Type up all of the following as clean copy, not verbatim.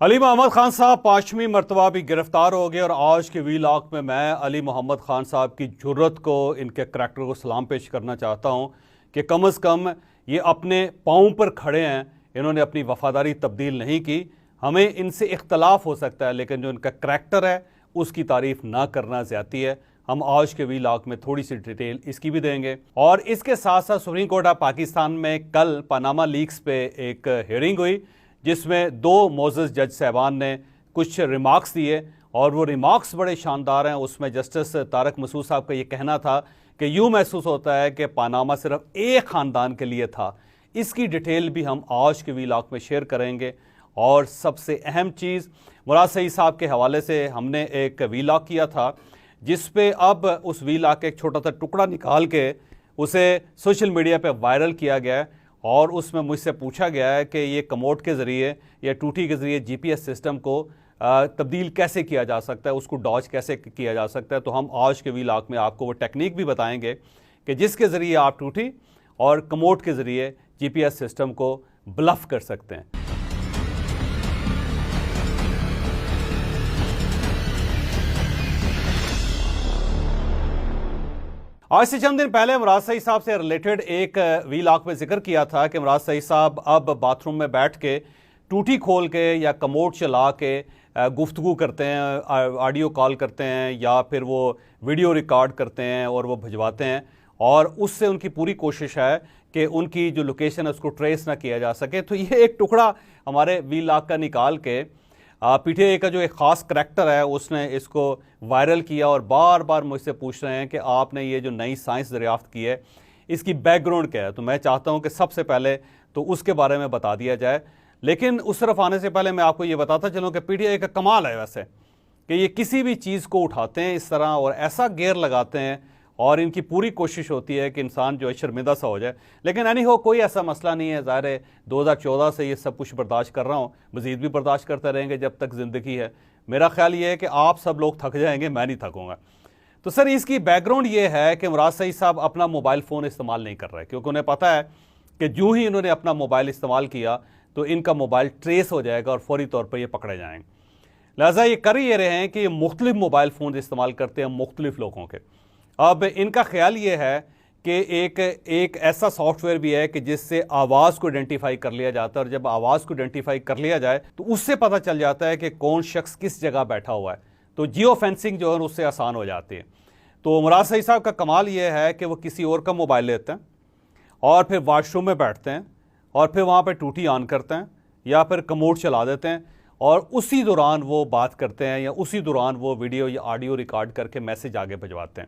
अली मोहम्मद खान साहब पांचवी मरतबा भी गिरफ्तार हो गए और आज के वीलॉग में मैं अली मोहम्मद खान साहब की जुर्रत को, इनके करैक्टर को सलाम पेश करना चाहता हूं कि कम से कम ये अपने पाँव पर खड़े हैं। इन्होंने अपनी वफादारी तब्दील नहीं की। हमें इनसे इख्तलाफ हो सकता है लेकिन जो इनका करैक्टर है उसकी तारीफ ना करना ज़्यादती है। हम आज के वीलॉग में थोड़ी सी डिटेल इसकी भी देंगे और इसके साथ साथ सुप्रीम कोर्ट ऑफ पाकिस्तान में कल पनामा लीक्स पे एक हियरिंग हुई जिसमें दो मोअज़्ज़ज़ जज साहबान ने कुछ रिमार्क्स दिए और वो रिमार्क्स बड़े शानदार हैं। उसमें जस्टिस तारक मसूद साहब का ये कहना था कि यूँ महसूस होता है कि पनामा सिर्फ एक ख़ानदान के लिए था। इसकी डिटेल भी हम आज के वीलॉग में शेयर करेंगे। और सबसे अहम चीज़, मुराद सईद साहब के हवाले से हमने एक वीलॉग किया था जिस पे अब उस वीलॉग का एक छोटा सा टुकड़ा निकाल के उसे सोशल मीडिया पे वायरल किया गया है और उसमें मुझसे पूछा गया है कि ये कमोड के ज़रिए या टूटी के ज़रिए जीपीएस सिस्टम को तब्दील कैसे किया जा सकता है, उसको डॉज कैसे किया जा सकता है। तो हम आज के वीलॉग में आपको वो टेक्निक भी बताएंगे कि जिसके ज़रिए आप टूटी और कमोड के ज़रिए जीपीएस सिस्टम को ब्लफ कर सकते हैं। आज से चंद दिन पहले मुराद सईद साहब से रिलेटेड एक वीलॉग में जिक्र किया था कि मुराद सईद साहब अब बाथरूम में बैठ के टूटी खोल के या कमोड चला के गुफ्तगू करते हैं, ऑडियो कॉल करते हैं या फिर वो वीडियो रिकॉर्ड करते हैं और वो भिजवाते हैं और उससे उनकी पूरी कोशिश है कि उनकी जो लोकेशन है उसको ट्रेस ना किया जा सके। तो ये एक टुकड़ा हमारे वीलॉग का निकाल के पीटीआई का जो एक ख़ास करैक्टर है उसने इसको वायरल किया और बार बार मुझसे पूछ रहे हैं कि आपने ये जो नई साइंस दरियाफ्त की है इसकी बैकग्राउंड क्या है। तो मैं चाहता हूं कि सबसे पहले तो उसके बारे में बता दिया जाए, लेकिन उस तरफ आने से पहले मैं आपको ये बताता चलूँ कि पीटीआई का कमाल है वैसे कि ये किसी भी चीज़ को उठाते हैं इस तरह और ऐसा गेयर लगाते हैं और इनकी पूरी कोशिश होती है कि इंसान जो है शर्मिंदा सा हो जाए। लेकिन एनी हो, कोई ऐसा मसला नहीं है। ज़ाहिर है 2014 से ये सब कुछ बर्दाश्त कर रहा हूँ, मज़ीद भी बर्दाश्त करते रहेंगे जब तक ज़िंदगी है। मेरा ख्याल ये है कि आप सब लोग थक जाएंगे, मैं नहीं थकूँगा। तो सर इसकी बैकग्राउंड ये है कि मुराद सईद साहब अपना मोबाइल फ़ोन इस्तेमाल नहीं कर रहे क्योंकि उन्हें पता है कि जो ही इन्होंने अपना मोबाइल इस्तेमाल किया तो इनका मोबाइल ट्रेस हो जाएगा और फौरी तौर पर ये पकड़े जाएंगे। लिहाजा ये कर ये रहे हैं कि ये मुख्तलिफ मोबाइल फ़ोन इस्तेमाल करते हैं मुख्तलिफ लोगों के। अब इनका ख्याल ये है कि एक ऐसा सॉफ्टवेयर भी है कि जिससे आवाज़ को आइडेंटिफाई कर लिया जाता है और जब आवाज़ को आइडेंटिफाई कर लिया जाए तो उससे पता चल जाता है कि कौन शख्स किस जगह बैठा हुआ है। तो जियो फेंसिंग जो है उससे आसान हो जाती है। तो मुराद सईद साहब का कमाल ये है कि वो किसी और का मोबाइल लेते हैं और फिर वॉशरूम में बैठते हैं और फिर वहाँ पर टूटी ऑन करते हैं या फिर कमोड चला देते हैं और उसी दौरान वो बात करते हैं या उसी दौरान वो वीडियो या ऑडियो रिकॉर्ड करके मैसेज आगे भिजवाते हैं।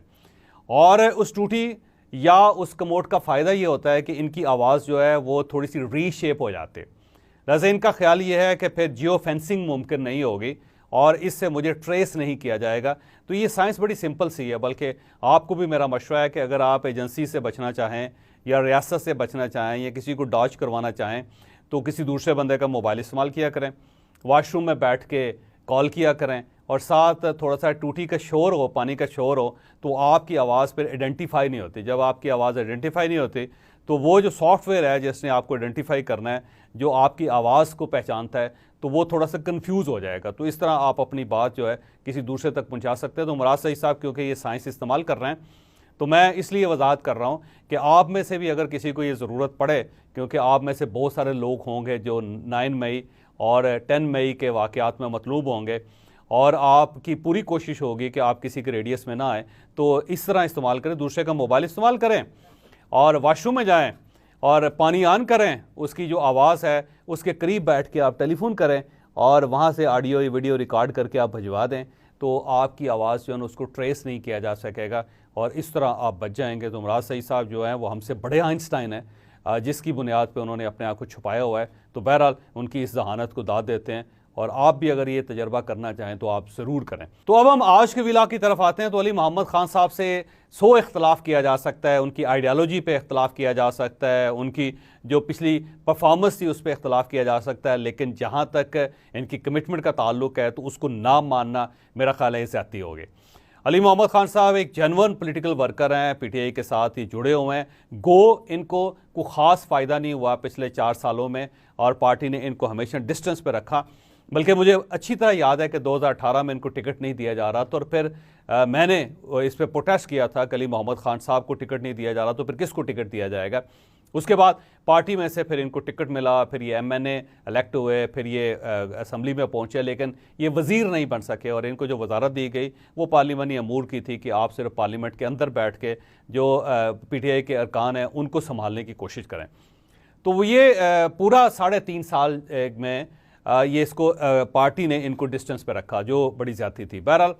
और उस टूटी या उस कमोड का फ़ायदा ये होता है कि इनकी आवाज़ जो है वो थोड़ी सी रीशेप हो जाती है। लिहाजा इनका ख्याल ये है कि फिर जियो फेंसिंग मुमकिन नहीं होगी और इससे मुझे ट्रेस नहीं किया जाएगा। तो ये साइंस बड़ी सिंपल सी है, बल्कि आपको भी मेरा मशवरा है कि अगर आप एजेंसी से बचना चाहें या रियासत से बचना चाहें या किसी को डॉज करवाना चाहें तो किसी दूसरे बंदे का मोबाइल इस्तेमाल किया करें, वॉशरूम में बैठ के कॉल किया करें और साथ थोड़ा सा टूटी का शोर हो, पानी का शोर हो तो आपकी आवाज़ फिर आइडेंटिफाई नहीं होती। जब आपकी आवाज़ आइडेंटिफाई नहीं होती तो वो जो सॉफ्टवेयर है जिसने आपको आइडेंटिफाई करना है, जो आपकी आवाज़ को पहचानता है, तो वो थोड़ा सा कंफ्यूज हो जाएगा। तो इस तरह आप अपनी बात जो है किसी दूसरे तक पहुंचा सकते हैं। तो मुराद सईद साहब क्योंकि ये साइंस इस्तेमाल कर रहे हैं तो मैं इसलिए वजाहत कर रहा हूँ कि आप में से भी अगर किसी को ये ज़रूरत पड़े, क्योंकि आप में से बहुत सारे लोग होंगे जो 9 मई और 10 मई के वाक़यात में मतलूब होंगे और आपकी पूरी कोशिश होगी कि आप किसी के रेडियस में ना आए, तो इस तरह इस्तेमाल करें, दूसरे का मोबाइल इस्तेमाल करें और वाशरूम में जाएं और पानी ऑन करें, उसकी जो आवाज़ है उसके करीब बैठ के आप टेलीफोन करें और वहाँ से ऑडियो या वीडियो रिकॉर्ड करके आप भिजवा दें तो आपकी आवाज़ जो है उसको ट्रेस नहीं किया जा सकेगा और इस तरह आप बच जाएंगे। तो मुराद सईद साहब जो हैं वो हमसे बड़े आइंस्टाइन हैं जिसकी बुनियाद पे उन्होंने अपने आप को छुपाया हुआ है। तो बहरहाल उनकी इस जहानत को दाद देते हैं और आप भी अगर ये तजर्बा करना चाहें तो आप ज़रूर करें। तो अब हम आज के वीलॉग की तरफ आते हैं। तो अली मोहम्मद खान साहब से 100 इख्तलाफ किया जा सकता है, उनकी आइडियालॉजी पे इख्तलाफ किया जा सकता है, उनकी जो पिछली परफॉर्मेंस थी उस पर इख्तलाफ किया जा सकता है, लेकिन जहाँ तक इनकी कमिटमेंट का ताल्लुक है तो उसको ना मानना मेरा ख्याल है ज़्यादती होगी। अली मोहम्मद खान साहब एक जेन्युइन पॉलिटिकल वर्कर हैं, पीटीआई के साथ ही जुड़े हुए हैं। गो इनको कोई ख़ास फ़ायदा नहीं हुआ पिछले 4 सालों में और पार्टी ने इनको हमेशा डिस्टेंस पे रखा, बल्कि मुझे अच्छी तरह याद है कि 2018 में इनको टिकट नहीं दिया जा रहा था, और फिर मैंने इस पर प्रोटेस्ट किया था कि अली मोहम्मद खान साहब को टिकट नहीं दिया जा रहा, तो फिर किसको टिकट दिया जाएगा। उसके बाद पार्टी में से फिर इनको टिकट मिला, फिर ये MNA इलेक्ट हुए, फिर ये असम्बली में पहुंचे, लेकिन ये वज़ीर नहीं बन सके, और इनको जो वजारत दी गई वो पार्लिमानी अमूर की थी कि आप सिर्फ पार्लियामेंट के अंदर बैठ के जो PTI के अरकान हैं उनको संभालने की कोशिश करें। तो ये पूरा 3.5 साल में ये इसको पार्टी ने इनको डिस्टेंस पे रखा, जो बड़ी ज़्यादती थी। बहरहाल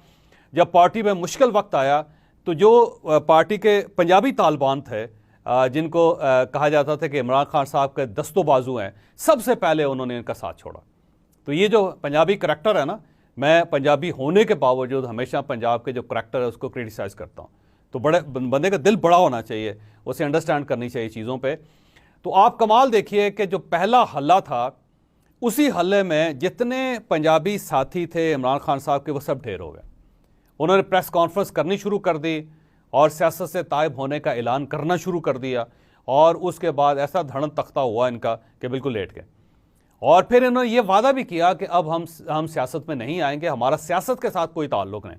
जब पार्टी में मुश्किल वक्त आया तो जो पार्टी के पंजाबी तालिबान थे, जिनको कहा जाता था कि इमरान खान साहब के दस्तो बाजू हैं, सबसे पहले उन्होंने इनका साथ छोड़ा। तो ये जो पंजाबी करैक्टर है ना, मैं पंजाबी होने के बावजूद हमेशा पंजाब के जो करैक्टर है उसको क्रिटिसाइज़ करता हूँ। तो बड़े बंदे का दिल बड़ा होना चाहिए, उसे अंडरस्टैंड करनी चाहिए चीज़ों पे। तो आप कमाल देखिए कि जो पहला हल्ला था, उसी हल्ले में जितने पंजाबी साथी थे इमरान खान साहब के वो सब ढेर हो गए। उन्होंने प्रेस कॉन्फ्रेंस करनी शुरू कर दी और सियासत से तायब होने का ऐलान करना शुरू कर दिया, और उसके बाद ऐसा धड़न तख्ता हुआ इनका कि बिल्कुल लेट गए। और फिर इन्होंने ये वादा भी किया कि अब हम सियासत में नहीं आएंगे, हमारा सियासत के साथ कोई ताल्लुक़ नहीं।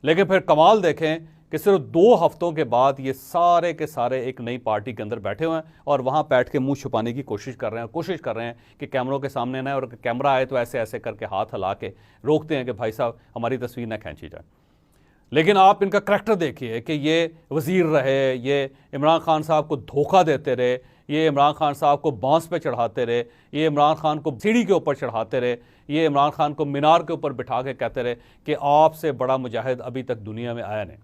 लेकिन फिर कमाल देखें कि सिर्फ 2 हफ्तों के बाद ये सारे के सारे एक नई पार्टी के अंदर बैठे हुए हैं और वहाँ बैठ के मुंह छुपाने की कोशिश कर रहे हैं कि कैमरों के सामने ना, और कैमरा आए तो ऐसे ऐसे करके हाथ हिला के रोकते हैं कि भाई साहब हमारी तस्वीर ना खींची जाए। लेकिन आप इनका करैक्टर देखिए कि ये वज़ीर रहे, ये इमरान खान साहब को धोखा देते रहे, ये इमरान खान साहब को बांस पे चढ़ाते रहे, ये इमरान खान को सीढ़ी के ऊपर चढ़ाते रहे, ये इमरान खान को मीनार के ऊपर बिठा के कहते रहे कि आपसे बड़ा मुजाहिद अभी तक दुनिया में आया नहीं।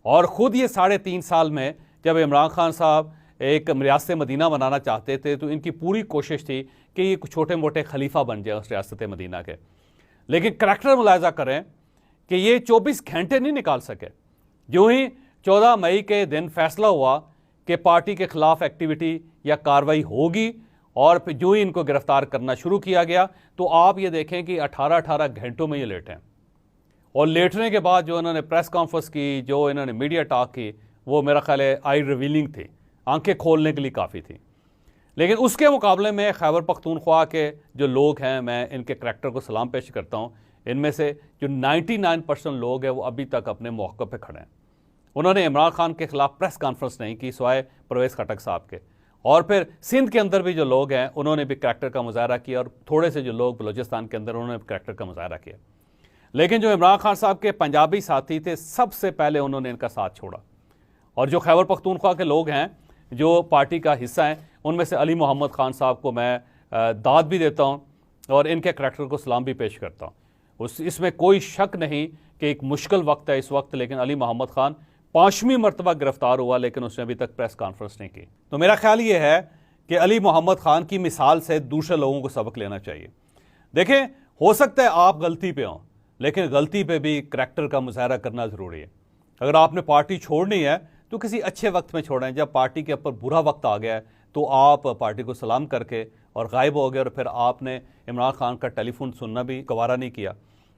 और ख़ुद ये 3.5 साल में जब इमरान खान साहब एक रियासत मदीना बनाना चाहते थे तो इनकी पूरी कोशिश थी कि ये कुछ छोटे मोटे खलीफा बन जाए उस रियासत मदीना के। लेकिन करैक्टर मुलाहिजा करें कि ये 24 घंटे नहीं निकाल सके। जो ही 14 मई के दिन फैसला हुआ कि पार्टी के खिलाफ एक्टिविटी या कार्रवाई होगी और फिर जो ही इनको गिरफ्तार करना शुरू किया गया, तो आप ये देखें कि 18 घंटों में ये लेटे हैं। और लेटने के बाद जो इन्होंने प्रेस कॉन्फ्रेंस की, जो इन्होंने मीडिया टॉक की, वो मेरा ख्याल है आई रिवीलिंग थी, आंखें खोलने के लिए काफ़ी थी। लेकिन उसके मुकाबले में खैबर पख्तूनख्वा के जो लोग हैं, मैं इनके करैक्टर को सलाम पेश करता हूँ। इनमें से जो 99% लोग हैं वो अभी तक अपने मौक़िफ़ पे खड़े हैं। उन्होंने इमरान खान के ख़िलाफ़ प्रेस कॉन्फ्रेंस नहीं की सिवाय परवेज़ खटक साहब के। और फिर सिंध के अंदर भी जो लोग हैं उन्होंने भी करैक्टर का मुजाहरा किया, और थोड़े से जो लोग बलूचिस्तान के अंदर उन्होंने करैक्टर का मुजाहरा किया। लेकिन जो इमरान खान साहब के पंजाबी साथी थे, सबसे पहले उन्होंने इनका साथ छोड़ा। और जो खैबर पख्तूनख्वा के लोग हैं जो पार्टी का हिस्सा हैं, उनमें से अली मोहम्मद खान साहब को मैं दाद भी देता हूँ और इनके करैक्टर को सलाम भी पेश करता हूँ। इसमें कोई शक नहीं कि एक मुश्किल वक्त है इस वक्त, लेकिन अली मोहम्मद खान 5वीं मरतबा गिरफ्तार हुआ, लेकिन उसने अभी तक प्रेस कॉन्फ्रेंस नहीं की। तो मेरा ख्याल ये है कि अली मोहम्मद खान की मिसाल से दूसरे लोगों को सबक लेना चाहिए। देखें, हो सकता है आप गलती पे हों, लेकिन गलती पे भी करैक्टर का मुजाहरा करना ज़रूरी है। अगर आपने पार्टी छोड़नी है तो किसी अच्छे वक्त में छोड़ें। जब पार्टी के ऊपर बुरा वक्त आ गया है तो आप पार्टी को सलाम करके और गायब हो गए, और फिर आपने इमरान खान का टेलीफोन सुनना भी गवारा नहीं किया।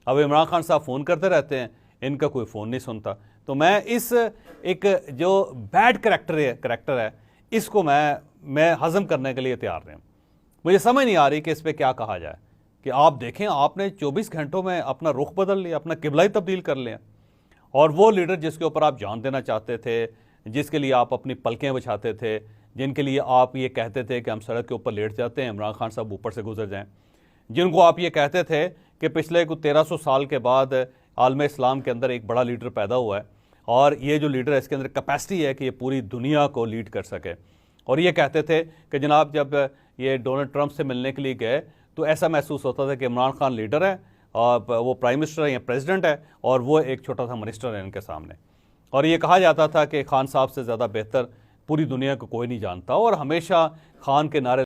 अब इमरान खान साहब फ़ोन करते रहते हैं, इनका कोई फ़ोन नहीं सुनता। तो मैं इस एक जो बैड करैक्टर है इसको मैं हज़म करने के लिए तैयार नहीं। मुझे समझ नहीं आ रही कि इस पर क्या कहा जाए। कि आप देखें, आपने 24 घंटों में अपना रुख बदल लिया, अपना किबला ही तब्दील कर लिया। और वो लीडर जिसके ऊपर आप जान देना चाहते थे, जिसके लिए आप अपनी पलकें बिछाते थे, जिनके लिए आप ये कहते थे कि हम सड़क के ऊपर लेट जाते हैं, इमरान खान साहब ऊपर से गुजर जाएं, जिनको आप ये कहते थे कि पिछले कुछ 1300 साल के बाद आलम इस्लाम के अंदर एक बड़ा लीडर पैदा हुआ है और ये जो लीडर है इसके अंदर कैपेसिटी है कि ये पूरी दुनिया को लीड कर सके। और ये कहते थे कि जनाब जब ये डोनाल्ड ट्रंप से मिलने के लिए गए तो ऐसा महसूस होता था कि इमरान खान लीडर है और वो प्राइम मिनिस्टर है या प्रेसिडेंट है और वो एक छोटा सा मिनिस्टर है इनके सामने। और ये कहा जाता था कि खान साहब से ज़्यादा बेहतर पूरी दुनिया को कोई नहीं जानता, और हमेशा खान के नारे